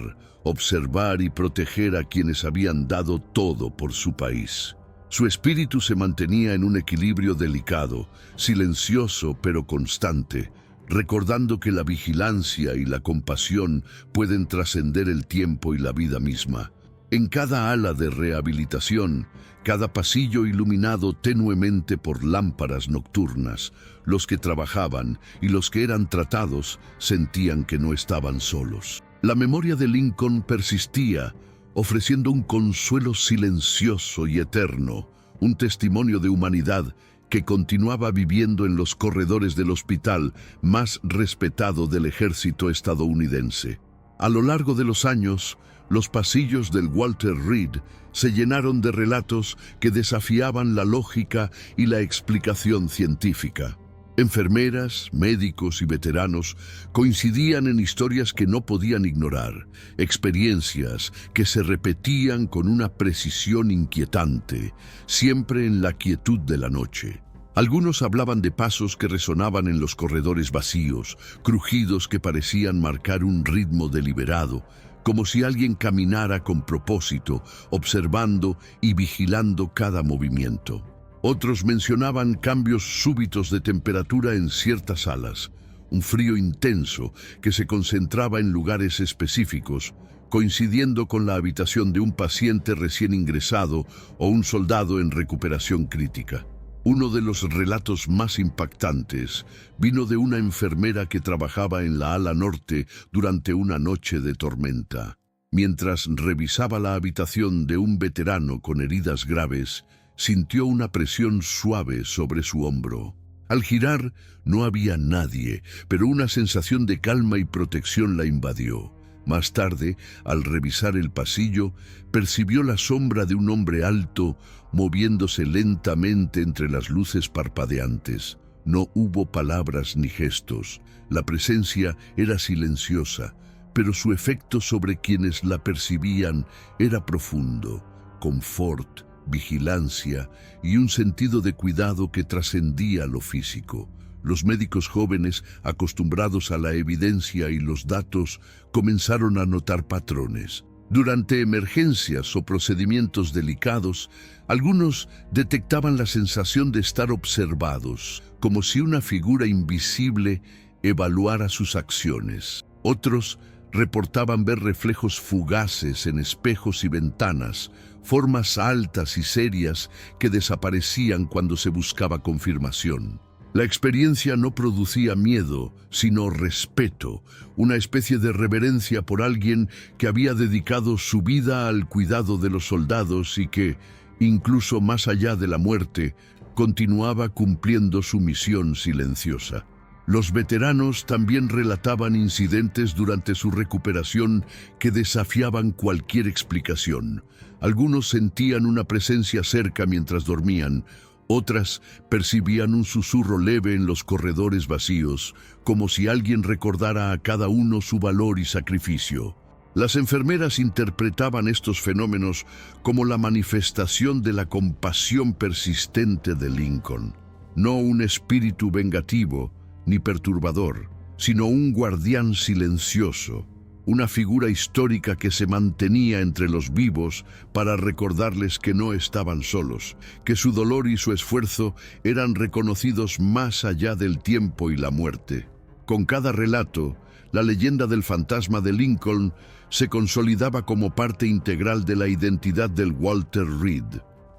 observar y proteger a quienes habían dado todo por su país. Su espíritu se mantenía en un equilibrio delicado, silencioso pero constante, recordando que la vigilancia y la compasión pueden trascender el tiempo y la vida misma. En cada ala de rehabilitación, cada pasillo iluminado tenuemente por lámparas nocturnas, los que trabajaban y los que eran tratados sentían que no estaban solos. La memoria de Lincoln persistía, ofreciendo un consuelo silencioso y eterno, un testimonio de humanidad que continuaba viviendo en los corredores del hospital más respetado del ejército estadounidense. A lo largo de los años, los pasillos del Walter Reed se llenaron de relatos que desafiaban la lógica y la explicación científica. Enfermeras, médicos y veteranos coincidían en historias que no podían ignorar, experiencias que se repetían con una precisión inquietante, siempre en la quietud de la noche. Algunos hablaban de pasos que resonaban en los corredores vacíos, crujidos que parecían marcar un ritmo deliberado, como si alguien caminara con propósito, observando y vigilando cada movimiento. Otros mencionaban cambios súbitos de temperatura en ciertas salas, un frío intenso que se concentraba en lugares específicos, coincidiendo con la habitación de un paciente recién ingresado o un soldado en recuperación crítica. Uno de los relatos más impactantes vino de una enfermera que trabajaba en la ala norte durante una noche de tormenta. Mientras revisaba la habitación de un veterano con heridas graves, sintió una presión suave sobre su hombro. Al girar, no había nadie, pero una sensación de calma y protección la invadió. Más tarde, al revisar el pasillo, percibió la sombra de un hombre alto moviéndose lentamente entre las luces parpadeantes. No hubo palabras ni gestos. La presencia era silenciosa, pero su efecto sobre quienes la percibían era profundo. Confort, vigilancia y un sentido de cuidado que trascendía lo físico. Los médicos jóvenes, acostumbrados a la evidencia y los datos, comenzaron a notar patrones. Durante emergencias o procedimientos delicados, algunos detectaban la sensación de estar observados, como si una figura invisible evaluara sus acciones. Otros reportaban ver reflejos fugaces en espejos y ventanas, formas altas y serias que desaparecían cuando se buscaba confirmación. La experiencia no producía miedo, sino respeto, una especie de reverencia por alguien que había dedicado su vida al cuidado de los soldados y que, incluso más allá de la muerte, continuaba cumpliendo su misión silenciosa. Los veteranos también relataban incidentes durante su recuperación que desafiaban cualquier explicación. Algunos sentían una presencia cerca mientras dormían, otras percibían un susurro leve en los corredores vacíos, como si alguien recordara a cada uno su valor y sacrificio. Las enfermeras interpretaban estos fenómenos como la manifestación de la compasión persistente de Lincoln. No un espíritu vengativo ni perturbador, sino un guardián silencioso, una figura histórica que se mantenía entre los vivos para recordarles que no estaban solos, que su dolor y su esfuerzo eran reconocidos más allá del tiempo y la muerte. Con cada relato, la leyenda del fantasma de Lincoln se consolidaba como parte integral de la identidad del Walter Reed.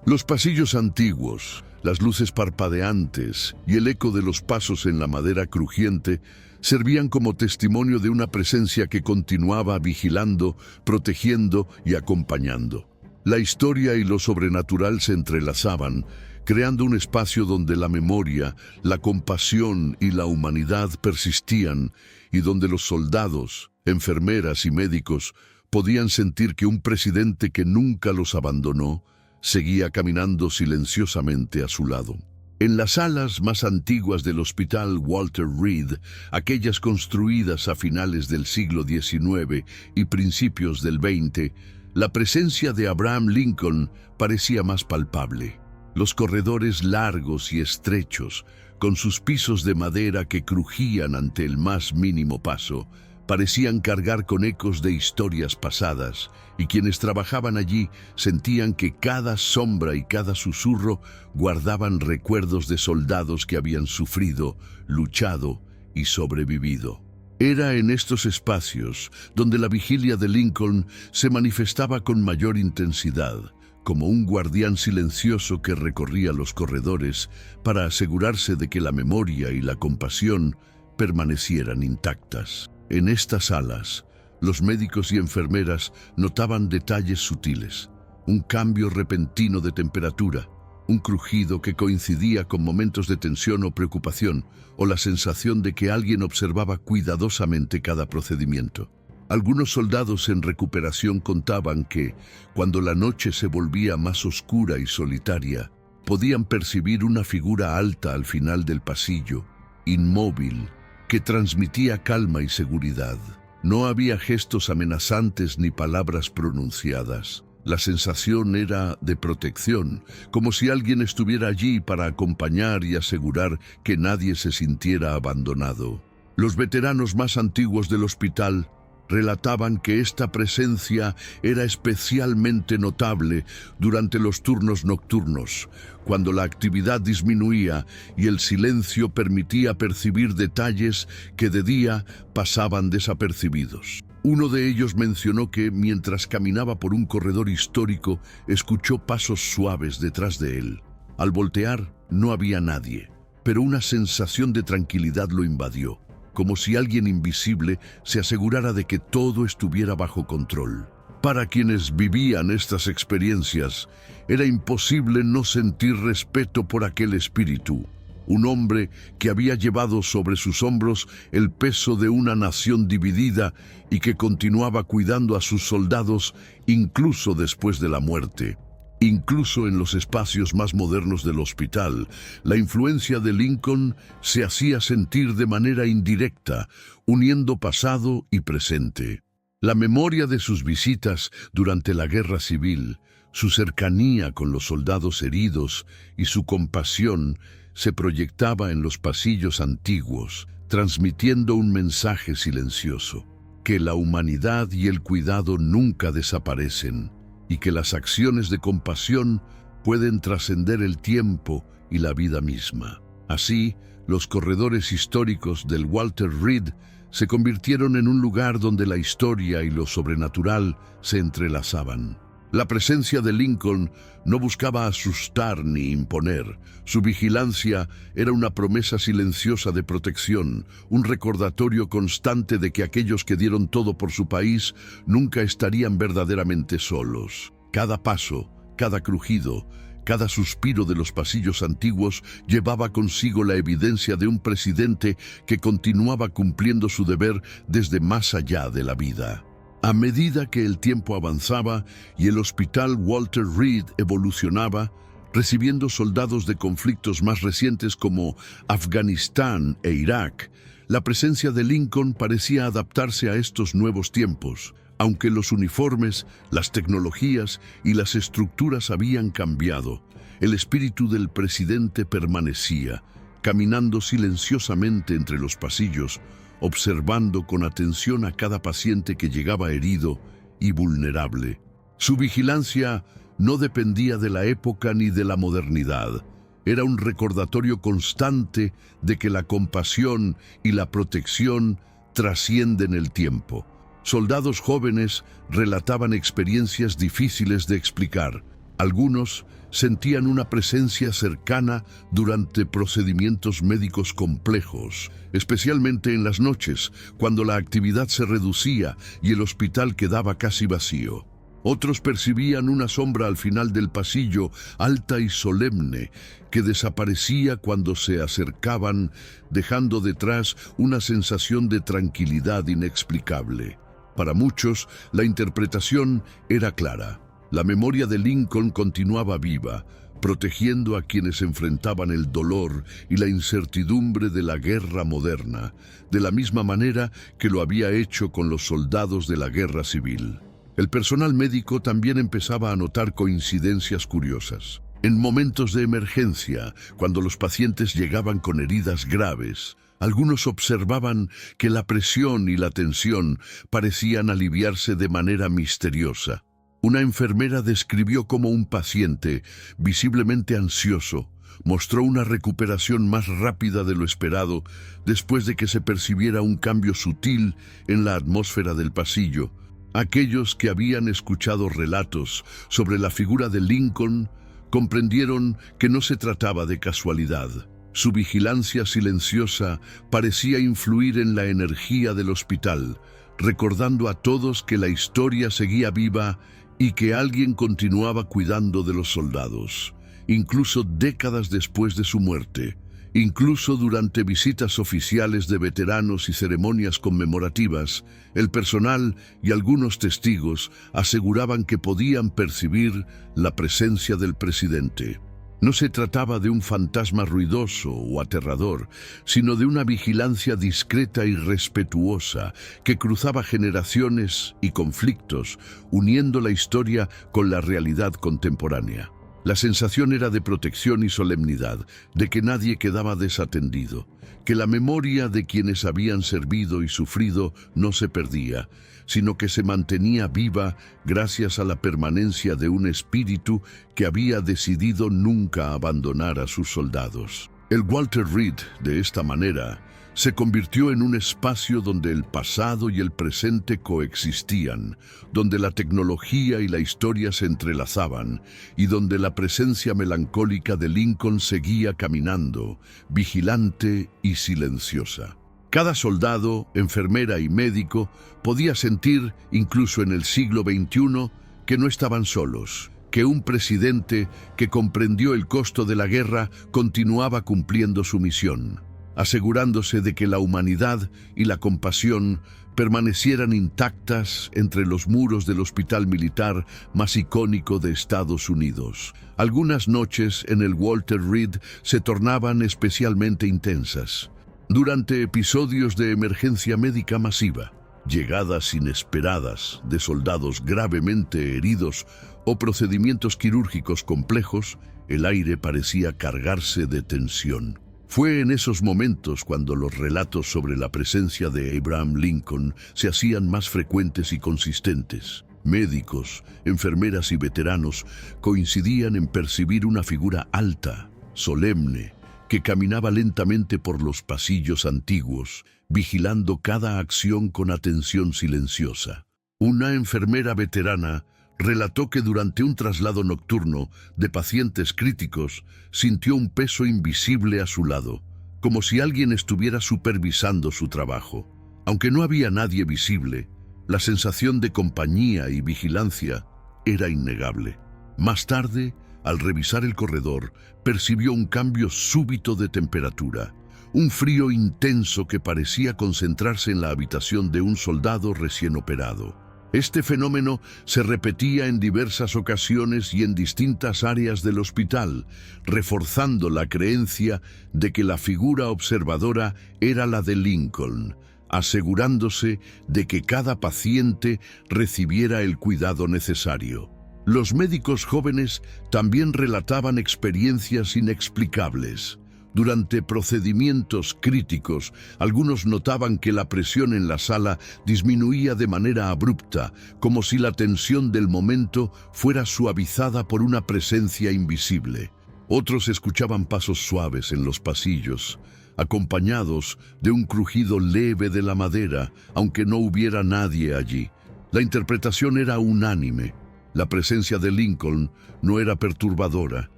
Los pasillos antiguos, las luces parpadeantes y el eco de los pasos en la madera crujiente servían como testimonio de una presencia que continuaba vigilando, protegiendo y acompañando. La historia y lo sobrenatural se entrelazaban, creando un espacio donde la memoria, la compasión y la humanidad persistían y donde los soldados, enfermeras y médicos podían sentir que un presidente que nunca los abandonó seguía caminando silenciosamente a su lado. En las salas más antiguas del Hospital Walter Reed, aquellas construidas a finales del siglo XIX y principios del XX, la presencia de Abraham Lincoln parecía más palpable. Los corredores largos y estrechos, con sus pisos de madera que crujían ante el más mínimo paso, parecían cargar con ecos de historias pasadas, y quienes trabajaban allí sentían que cada sombra y cada susurro guardaban recuerdos de soldados que habían sufrido, luchado y sobrevivido. Era en estos espacios donde la vigilia de Lincoln se manifestaba con mayor intensidad, como un guardián silencioso que recorría los corredores para asegurarse de que la memoria y la compasión permanecieran intactas. En estas salas, los médicos y enfermeras notaban detalles sutiles, un cambio repentino de temperatura, un crujido que coincidía con momentos de tensión o preocupación, o la sensación de que alguien observaba cuidadosamente cada procedimiento. Algunos soldados en recuperación contaban que, cuando la noche se volvía más oscura y solitaria, podían percibir una figura alta al final del pasillo, inmóvil, que transmitía calma y seguridad. No había gestos amenazantes ni palabras pronunciadas. La sensación era de protección, como si alguien estuviera allí para acompañar y asegurar que nadie se sintiera abandonado. Los veteranos más antiguos del hospital relataban que esta presencia era especialmente notable durante los turnos nocturnos, cuando la actividad disminuía y el silencio permitía percibir detalles que de día pasaban desapercibidos. Uno de ellos mencionó que, mientras caminaba por un corredor histórico, escuchó pasos suaves detrás de él. Al voltear, no había nadie, pero una sensación de tranquilidad lo invadió, como si alguien invisible se asegurara de que todo estuviera bajo control. Para quienes vivían estas experiencias, era imposible no sentir respeto por aquel espíritu, un hombre que había llevado sobre sus hombros el peso de una nación dividida y que continuaba cuidando a sus soldados incluso después de la muerte. Incluso en los espacios más modernos del hospital, la influencia de Lincoln se hacía sentir de manera indirecta, uniendo pasado y presente. La memoria de sus visitas durante la Guerra Civil, su cercanía con los soldados heridos y su compasión se proyectaba en los pasillos antiguos, transmitiendo un mensaje silencioso: que la humanidad y el cuidado nunca desaparecen, y que las acciones de compasión pueden trascender el tiempo y la vida misma. Así, los corredores históricos del Walter Reed se convirtieron en un lugar donde la historia y lo sobrenatural se entrelazaban. La presencia de Lincoln no buscaba asustar ni imponer. Su vigilancia era una promesa silenciosa de protección, un recordatorio constante de que aquellos que dieron todo por su país nunca estarían verdaderamente solos. Cada paso, cada crujido, cada suspiro de los pasillos antiguos llevaba consigo la evidencia de un presidente que continuaba cumpliendo su deber desde más allá de la vida. A medida que el tiempo avanzaba y el hospital Walter Reed evolucionaba, recibiendo soldados de conflictos más recientes como Afganistán e Irak, la presencia de Lincoln parecía adaptarse a estos nuevos tiempos. Aunque los uniformes, las tecnologías y las estructuras habían cambiado, el espíritu del presidente permanecía, caminando silenciosamente entre los pasillos, observando con atención a cada paciente que llegaba herido y vulnerable. Su vigilancia no dependía de la época ni de la modernidad. Era un recordatorio constante de que la compasión y la protección trascienden el tiempo. Soldados jóvenes relataban experiencias difíciles de explicar. Algunos sentían una presencia cercana durante procedimientos médicos complejos, especialmente en las noches, cuando la actividad se reducía y el hospital quedaba casi vacío. Otros percibían una sombra al final del pasillo, alta y solemne, que desaparecía cuando se acercaban, dejando detrás una sensación de tranquilidad inexplicable. Para muchos, la interpretación era clara. La memoria de Lincoln continuaba viva, protegiendo a quienes enfrentaban el dolor y la incertidumbre de la guerra moderna, de la misma manera que lo había hecho con los soldados de la Guerra Civil. El personal médico también empezaba a notar coincidencias curiosas. En momentos de emergencia, cuando los pacientes llegaban con heridas graves, algunos observaban que la presión y la tensión parecían aliviarse de manera misteriosa. Una enfermera describió cómo un paciente, visiblemente ansioso, mostró una recuperación más rápida de lo esperado después de que se percibiera un cambio sutil en la atmósfera del pasillo. Aquellos que habían escuchado relatos sobre la figura de Lincoln comprendieron que no se trataba de casualidad. Su vigilancia silenciosa parecía influir en la energía del hospital, recordando a todos que la historia seguía viva y que alguien continuaba cuidando de los soldados, incluso décadas después de su muerte. Incluso durante visitas oficiales de veteranos y ceremonias conmemorativas, el personal y algunos testigos aseguraban que podían percibir la presencia del presidente. No se trataba de un fantasma ruidoso o aterrador, sino de una vigilancia discreta y respetuosa que cruzaba generaciones y conflictos, uniendo la historia con la realidad contemporánea. La sensación era de protección y solemnidad, de que nadie quedaba desatendido, que la memoria de quienes habían servido y sufrido no se perdía, sino que se mantenía viva gracias a la permanencia de un espíritu que había decidido nunca abandonar a sus soldados. El Walter Reed, de esta manera, se convirtió en un espacio donde el pasado y el presente coexistían, donde la tecnología y la historia se entrelazaban y donde la presencia melancólica de Lincoln seguía caminando, vigilante y silenciosa. Cada soldado, enfermera y médico podía sentir, incluso en el siglo XXI, que no estaban solos, que un presidente que comprendió el costo de la guerra continuaba cumpliendo su misión, asegurándose de que la humanidad y la compasión permanecieran intactas entre los muros del hospital militar más icónico de Estados Unidos. Algunas noches en el Walter Reed se tornaban especialmente intensas. Durante episodios de emergencia médica masiva, llegadas inesperadas de soldados gravemente heridos o procedimientos quirúrgicos complejos, el aire parecía cargarse de tensión. Fue en esos momentos cuando los relatos sobre la presencia de Abraham Lincoln se hacían más frecuentes y consistentes. Médicos, enfermeras y veteranos coincidían en percibir una figura alta, solemne, que caminaba lentamente por los pasillos antiguos, vigilando cada acción con atención silenciosa. Una enfermera veterana relató que durante un traslado nocturno de pacientes críticos sintió un peso invisible a su lado, como si alguien estuviera supervisando su trabajo. Aunque no había nadie visible, la sensación de compañía y vigilancia era innegable. Más tarde, al revisar el corredor, percibió un cambio súbito de temperatura, un frío intenso que parecía concentrarse en la habitación de un soldado recién operado. Este fenómeno se repetía en diversas ocasiones y en distintas áreas del hospital, reforzando la creencia de que la figura observadora era la de Lincoln, asegurándose de que cada paciente recibiera el cuidado necesario. Los médicos jóvenes también relataban experiencias inexplicables. Durante procedimientos críticos, algunos notaban que la presión en la sala disminuía de manera abrupta, como si la tensión del momento fuera suavizada por una presencia invisible. Otros escuchaban pasos suaves en los pasillos, acompañados de un crujido leve de la madera, aunque no hubiera nadie allí. La interpretación era unánime. La presencia de Lincoln no era perturbadora,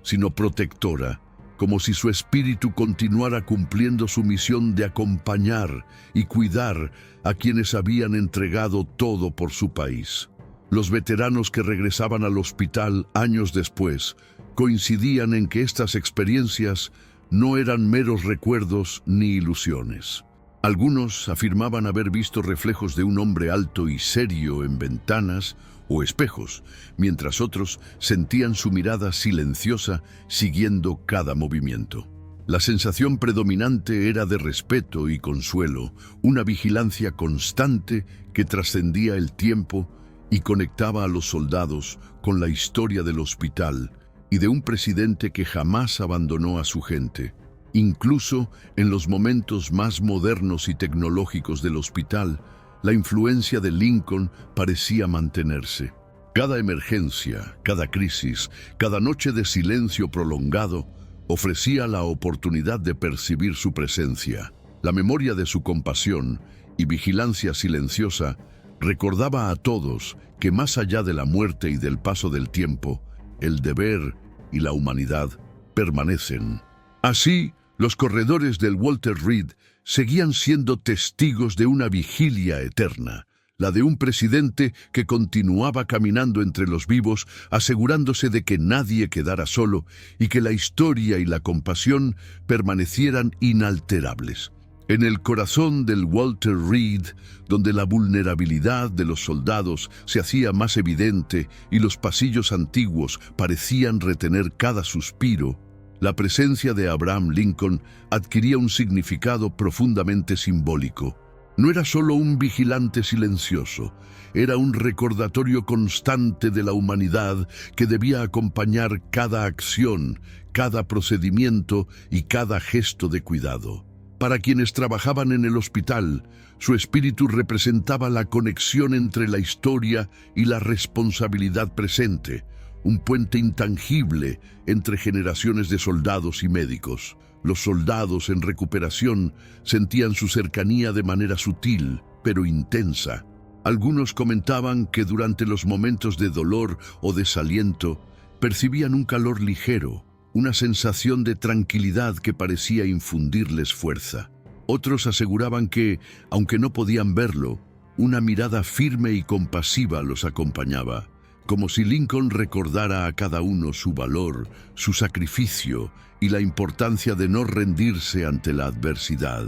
sino protectora, como si su espíritu continuara cumpliendo su misión de acompañar y cuidar a quienes habían entregado todo por su país. Los veteranos que regresaban al hospital años después coincidían en que estas experiencias no eran meros recuerdos ni ilusiones. Algunos afirmaban haber visto reflejos de un hombre alto y serio en ventanas o espejos, mientras otros sentían su mirada silenciosa siguiendo cada movimiento. La sensación predominante era de respeto y consuelo, una vigilancia constante que trascendía el tiempo y conectaba a los soldados con la historia del hospital y de un presidente que jamás abandonó a su gente. Incluso en los momentos más modernos y tecnológicos del hospital, la influencia de Lincoln parecía mantenerse. Cada emergencia, cada crisis, cada noche de silencio prolongado ofrecía la oportunidad de percibir su presencia. La memoria de su compasión y vigilancia silenciosa recordaba a todos que más allá de la muerte y del paso del tiempo, el deber y la humanidad permanecen. Así, los corredores del Walter Reed seguían siendo testigos de una vigilia eterna, la de un presidente que continuaba caminando entre los vivos, asegurándose de que nadie quedara solo y que la historia y la compasión permanecieran inalterables. En el corazón del Walter Reed, donde la vulnerabilidad de los soldados se hacía más evidente y los pasillos antiguos parecían retener cada suspiro, la presencia de Abraham Lincoln adquiría un significado profundamente simbólico. No era solo un vigilante silencioso, era un recordatorio constante de la humanidad que debía acompañar cada acción, cada procedimiento y cada gesto de cuidado. Para quienes trabajaban en el hospital, su espíritu representaba la conexión entre la historia y la responsabilidad presente, un puente intangible entre generaciones de soldados y médicos. Los soldados en recuperación sentían su cercanía de manera sutil, pero intensa. Algunos comentaban que durante los momentos de dolor o desaliento percibían un calor ligero, una sensación de tranquilidad que parecía infundirles fuerza. Otros aseguraban que, aunque no podían verlo, una mirada firme y compasiva los acompañaba, como si Lincoln recordara a cada uno su valor, su sacrificio y la importancia de no rendirse ante la adversidad.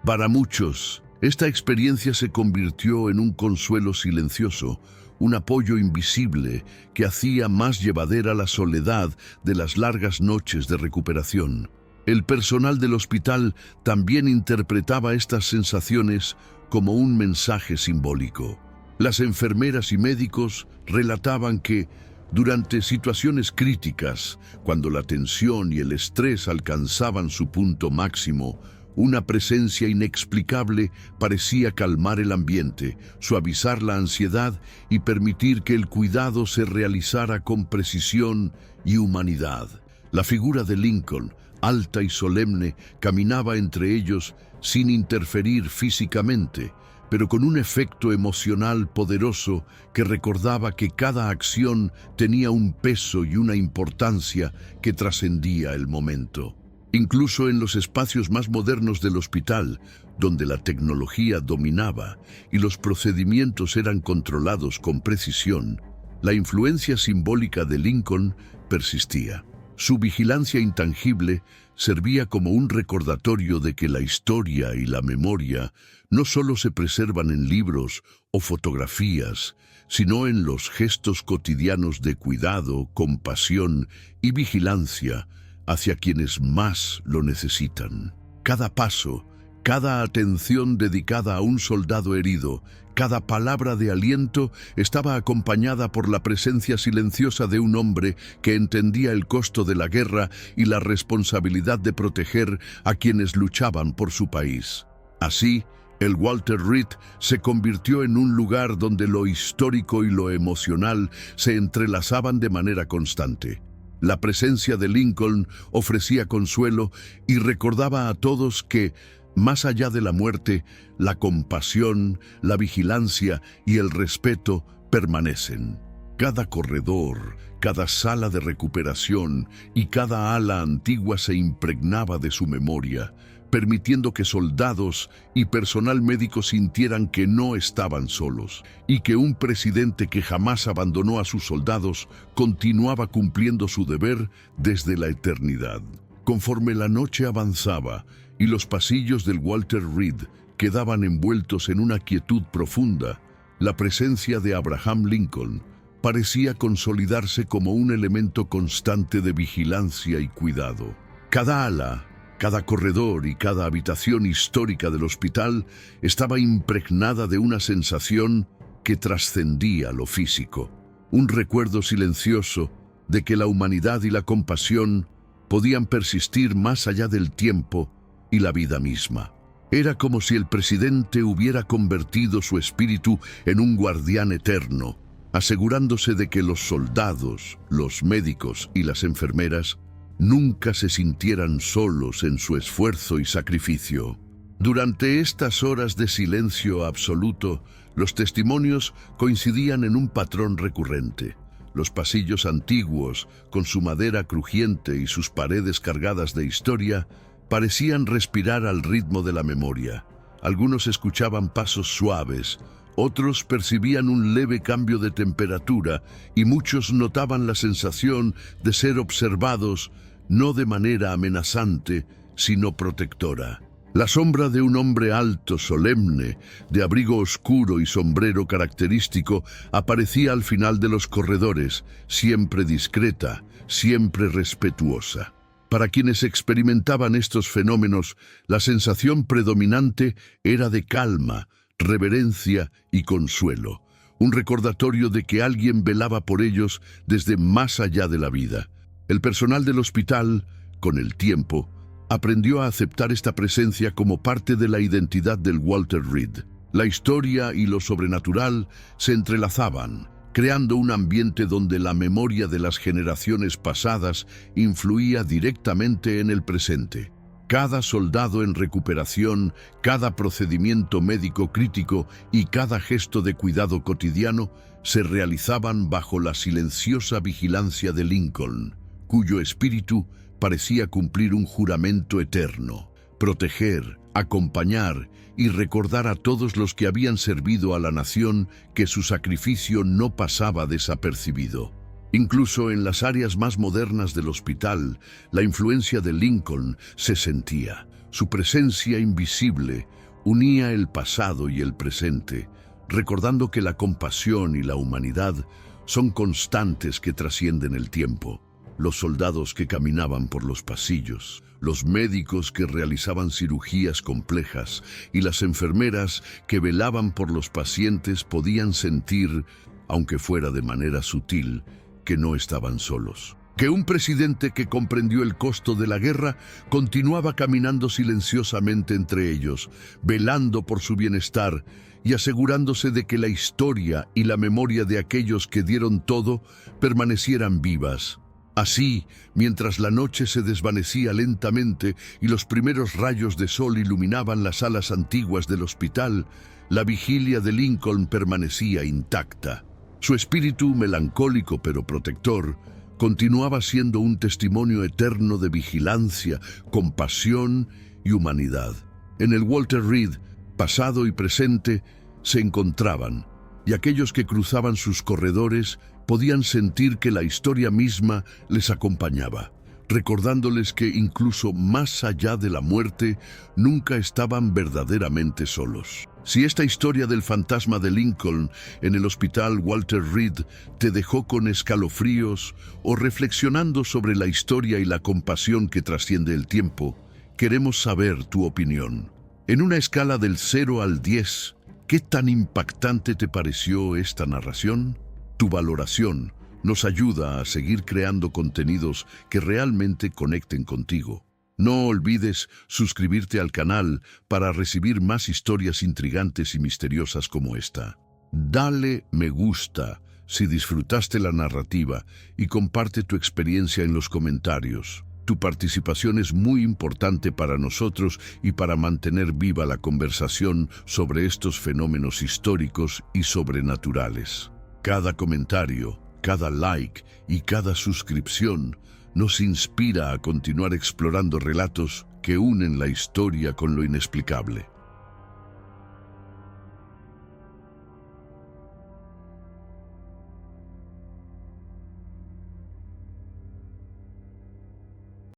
Para muchos, esta experiencia se convirtió en un consuelo silencioso, un apoyo invisible que hacía más llevadera la soledad de las largas noches de recuperación. El personal del hospital también interpretaba estas sensaciones como un mensaje simbólico. Las enfermeras y médicos relataban que, durante situaciones críticas, cuando la tensión y el estrés alcanzaban su punto máximo, una presencia inexplicable parecía calmar el ambiente, suavizar la ansiedad y permitir que el cuidado se realizara con precisión y humanidad. La figura de Lincoln, alta y solemne, caminaba entre ellos sin interferir físicamente, pero con un efecto emocional poderoso que recordaba que cada acción tenía un peso y una importancia que trascendía el momento. Incluso en los espacios más modernos del hospital, donde la tecnología dominaba y los procedimientos eran controlados con precisión, la influencia simbólica de Lincoln persistía. Su vigilancia intangible servía como un recordatorio de que la historia y la memoria no solo se preservan en libros o fotografías, sino en los gestos cotidianos de cuidado, compasión y vigilancia hacia quienes más lo necesitan. Cada paso, cada atención dedicada a un soldado herido, cada palabra de aliento estaba acompañada por la presencia silenciosa de un hombre que entendía el costo de la guerra y la responsabilidad de proteger a quienes luchaban por su país. Así, el Walter Reed se convirtió en un lugar donde lo histórico y lo emocional se entrelazaban de manera constante. La presencia de Lincoln ofrecía consuelo y recordaba a todos que, más allá de la muerte, la compasión, la vigilancia y el respeto permanecen. Cada corredor, cada sala de recuperación y cada ala antigua se impregnaba de su memoria, permitiendo que soldados y personal médico sintieran que no estaban solos y que un presidente que jamás abandonó a sus soldados continuaba cumpliendo su deber desde la eternidad. Conforme la noche avanzaba y los pasillos del Walter Reed quedaban envueltos en una quietud profunda, la presencia de Abraham Lincoln parecía consolidarse como un elemento constante de vigilancia y cuidado. Cada ala, cada corredor y cada habitación histórica del hospital estaba impregnada de una sensación que trascendía lo físico, un recuerdo silencioso de que la humanidad y la compasión podían persistir más allá del tiempo y la vida misma. Era como si el presidente hubiera convertido su espíritu en un guardián eterno, asegurándose de que los soldados, los médicos y las enfermeras nunca se sintieran solos en su esfuerzo y sacrificio. Durante estas horas de silencio absoluto, los testimonios coincidían en un patrón recurrente. Los pasillos antiguos, con su madera crujiente y sus paredes cargadas de historia, parecían respirar al ritmo de la memoria. Algunos escuchaban pasos suaves, otros percibían un leve cambio de temperatura y muchos notaban la sensación de ser observados no de manera amenazante, sino protectora. La sombra de un hombre alto, solemne, de abrigo oscuro y sombrero característico, aparecía al final de los corredores, siempre discreta, siempre respetuosa. Para quienes experimentaban estos fenómenos, la sensación predominante era de calma, reverencia y consuelo, un recordatorio de que alguien velaba por ellos desde más allá de la vida. El personal del hospital, con el tiempo, aprendió a aceptar esta presencia como parte de la identidad del Walter Reed. La historia y lo sobrenatural se entrelazaban, creando un ambiente donde la memoria de las generaciones pasadas influía directamente en el presente. Cada soldado en recuperación, cada procedimiento médico crítico y cada gesto de cuidado cotidiano se realizaban bajo la silenciosa vigilancia de Lincoln, cuyo espíritu parecía cumplir un juramento eterno: proteger, acompañar y recordar a todos los que habían servido a la nación que su sacrificio no pasaba desapercibido. Incluso en las áreas más modernas del hospital, la influencia de Lincoln se sentía. Su presencia invisible unía el pasado y el presente, recordando que la compasión y la humanidad son constantes que trascienden el tiempo. Los soldados que caminaban por los pasillos, los médicos que realizaban cirugías complejas y las enfermeras que velaban por los pacientes podían sentir, aunque fuera de manera sutil, que no estaban solos. Que un presidente que comprendió el costo de la guerra continuaba caminando silenciosamente entre ellos, velando por su bienestar y asegurándose de que la historia y la memoria de aquellos que dieron todo permanecieran vivas. Así, mientras la noche se desvanecía lentamente y los primeros rayos de sol iluminaban las salas antiguas del hospital, la vigilia de Lincoln permanecía intacta. Su espíritu melancólico pero protector continuaba siendo un testimonio eterno de vigilancia, compasión y humanidad. En el Walter Reed, pasado y presente se encontraban, y aquellos que cruzaban sus corredores podían sentir que la historia misma les acompañaba, recordándoles que incluso más allá de la muerte, nunca estaban verdaderamente solos. Si esta historia del fantasma de Lincoln en el hospital Walter Reed te dejó con escalofríos o reflexionando sobre la historia y la compasión que trasciende el tiempo, queremos saber tu opinión. En una escala del 0 al 10, ¿qué tan impactante te pareció esta narración? Tu valoración nos ayuda a seguir creando contenidos que realmente conecten contigo. No olvides suscribirte al canal para recibir más historias intrigantes y misteriosas como esta. Dale me gusta si disfrutaste la narrativa y comparte tu experiencia en los comentarios. Tu participación es muy importante para nosotros y para mantener viva la conversación sobre estos fenómenos históricos y sobrenaturales. Cada comentario, cada like y cada suscripción nos inspira a continuar explorando relatos que unen la historia con lo inexplicable.